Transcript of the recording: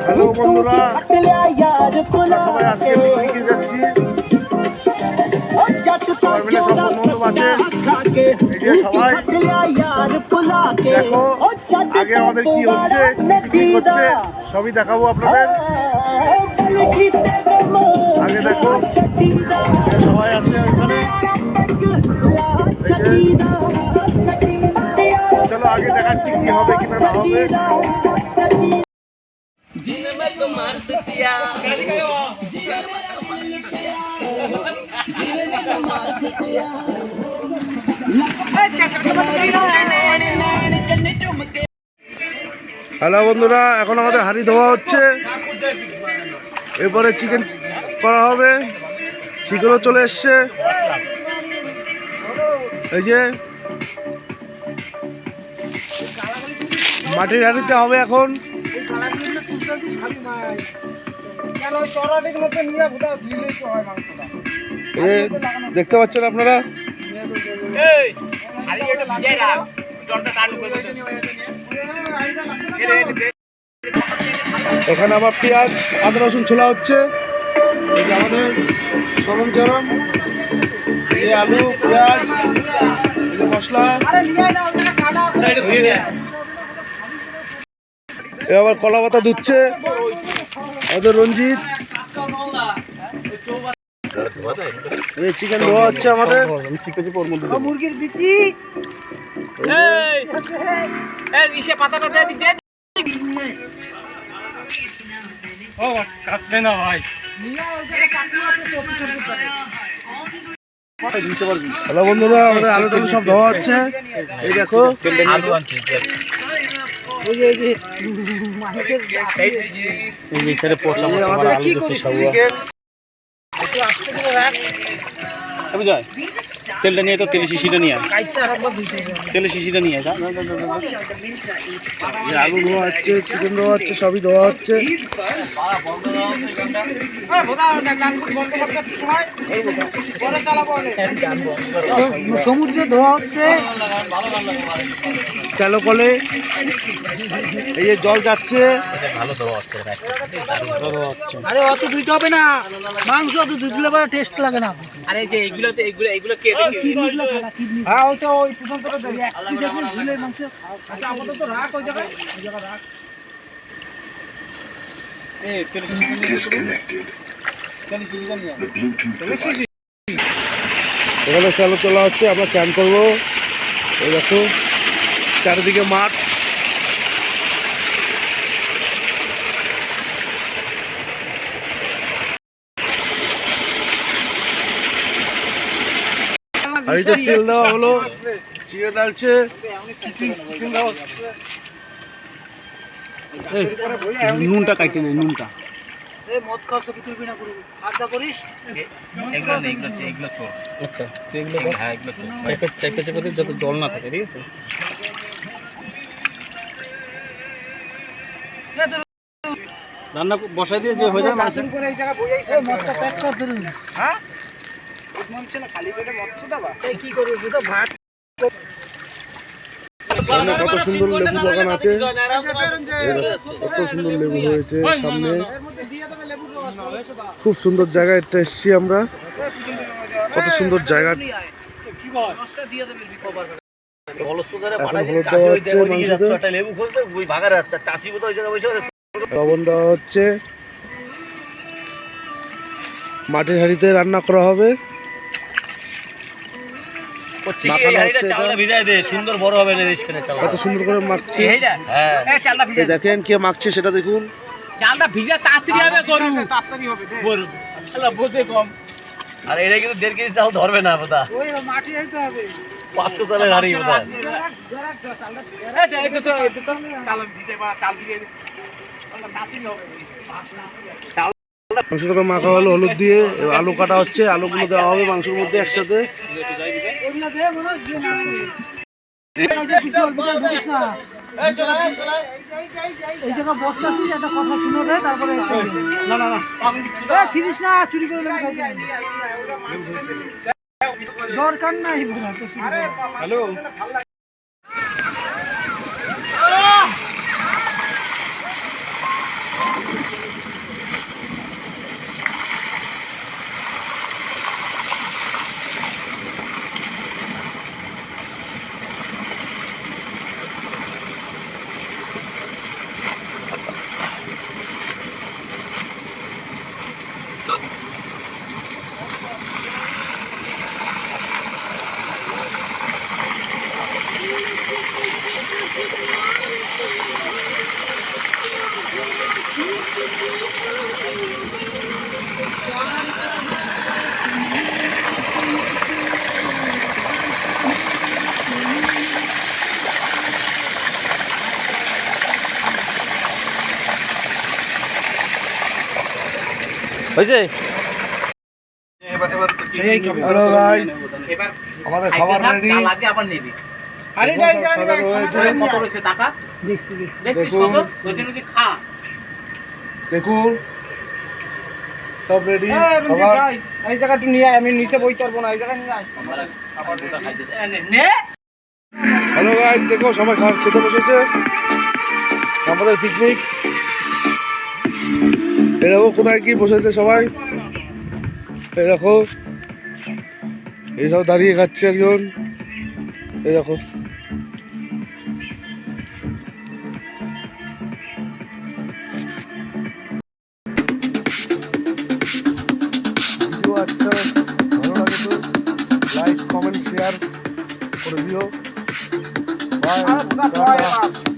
Hello বন্ধুরা, সবাই আজকে পিকনিকে যাচ্ছি। সবাই মিলে সব বন্ধু আছে, সবাই দেখো আগে আমাদের কি হচ্ছে, পিকনিক হচ্ছে, সবই দেখাবো আপনাদের। আগে দেখো সবাই আছে ওইখানে। চলো আগে দেখাচ্ছি কি হবে কি না হবে। হ্যালো বন্ধুরা, এখন আমাদের হাঁড়ি ধোয়া হচ্ছে, এরপরে চিকেন করা হবে। চিকেনও চলে এসছে, এই যে মাটির হাঁড়িতে হবে এখন। দেখতে পাচ্ছেন আপনারা, এখানে আবার পেঁয়াজ আদা রসুন ছোলা হচ্ছে। এই যে আমাদের সরঞ্জাম, এই আলু পেঁয়াজ মশলা। এবার কলা পাতা ধুচ্ছে আমাদের রঞ্জিত। এই চিকেন ধোয়া হচ্ছে আমাদের। মুরগির বিচি কাটবে না ভাই। হ্যালো বন্ধুরা, আমাদের আলু টালু সব ধোয়া হচ্ছে। এই দেখো আলু আনছি, তেলটা নিয়ে তো তেলের শিশিটা নিয়ে তেলের শিশিটা নিয়ে আলু ধোয়া হচ্ছে, চিকেন ধোয়া হচ্ছে, সবই ধোয়া হচ্ছে। সমুদ্রে ধোয়া হচ্ছে তেলো কলে। এই যে জল যাচ্ছে, ভালো ধোয়া হচ্ছে। আরে অত ধুইতে হবে না, মাংস অত ধুইলে পরে টেস্ট লাগে না। আরে যে এইগুলো তো এইগুলো এইগুলো কে কিডনিগুলো খালা কিডনি। হ্যাঁ ওই তো ওই পুরোটা ধরে একই যখন ধুলে মাংস। আচ্ছা আপাতত রাখ ওই জায়গায় রাখ। এই তেল শিশি এখানে চালু চলা হচ্ছে। আমরা চান করবো। এই দেখো চারিদিকে মাঠ। হাঁড়িতে তেল দেওয়া হলো, চিকেন ডালছে। নুনটা কাটে নেই, নুনটা মদ খাওয়া ছবি তুলবি না, করবি আড্ডা করিস। আচ্ছা চেপে চেপে যত জল না থাকে, ঠিক আছে। রান্না বসাই দিয়ে যে হয়ে যায় মাছ করে এই জায়গা বইয়াইছে মদটা প্যাক কর ধরুন। হ্যাঁ মনছে না খালি পেটে মদ দাবা। এই কি করব তো ভাত। সামনে কত সুন্দর লেবু বাগান আছে, কত সুন্দর লেবু হয়েছে সামনে। খুব সুন্দর জায়গা এটা এসছি আমরা, কত সুন্দর জায়গা। লবণ দেওয়া হচ্ছে, মাটির হাঁড়িতে রান্না করা হবে। কত সুন্দর করে মাখছে, দেখেন কে মাখছে সেটা দেখুন। চালটা ভিজা তাড়াতাড়ি হবে, গরু তাড়াতাড়ি হবে গরু বোঝে কম। আর এটা কিন্তু 1.5 কেজি চাল ধরবে না বোধা, ওই মাটি হইতে হবে 500 চালের হাড়ি বোধা। মাংসটাকে মাখা হলো হলুদ দিয়ে, আলু কাটা হচ্ছে, আলুগুলো দেওয়া হবে মাংসের মধ্যে একসাথে। দরকার নাই। হ্যালো হয়েছে? হ্যালো গাইস, আমাদের খাবার রেডি। আবার নেবে। দেখুন সব রেডি। খাবার এই জায়গাটা নিয়ে আমি নিচে বইতে পারবো না, এই জায়গায় নিয়ে আয়। হ্যালো গাইস, দেখো সবাই খাবার খেতে বসেছে। আমাদের পিকনিক। এই দেখো কোথায় কি বসেছে সবাই। এই দেখো এইসব দাঁড়িয়ে খাচ্ছে একজন। এই দেখো ভিডিও আচ্ছা ভালো লাগে তো লাইক কমেন্ট শেয়ার করে দিও। বাই।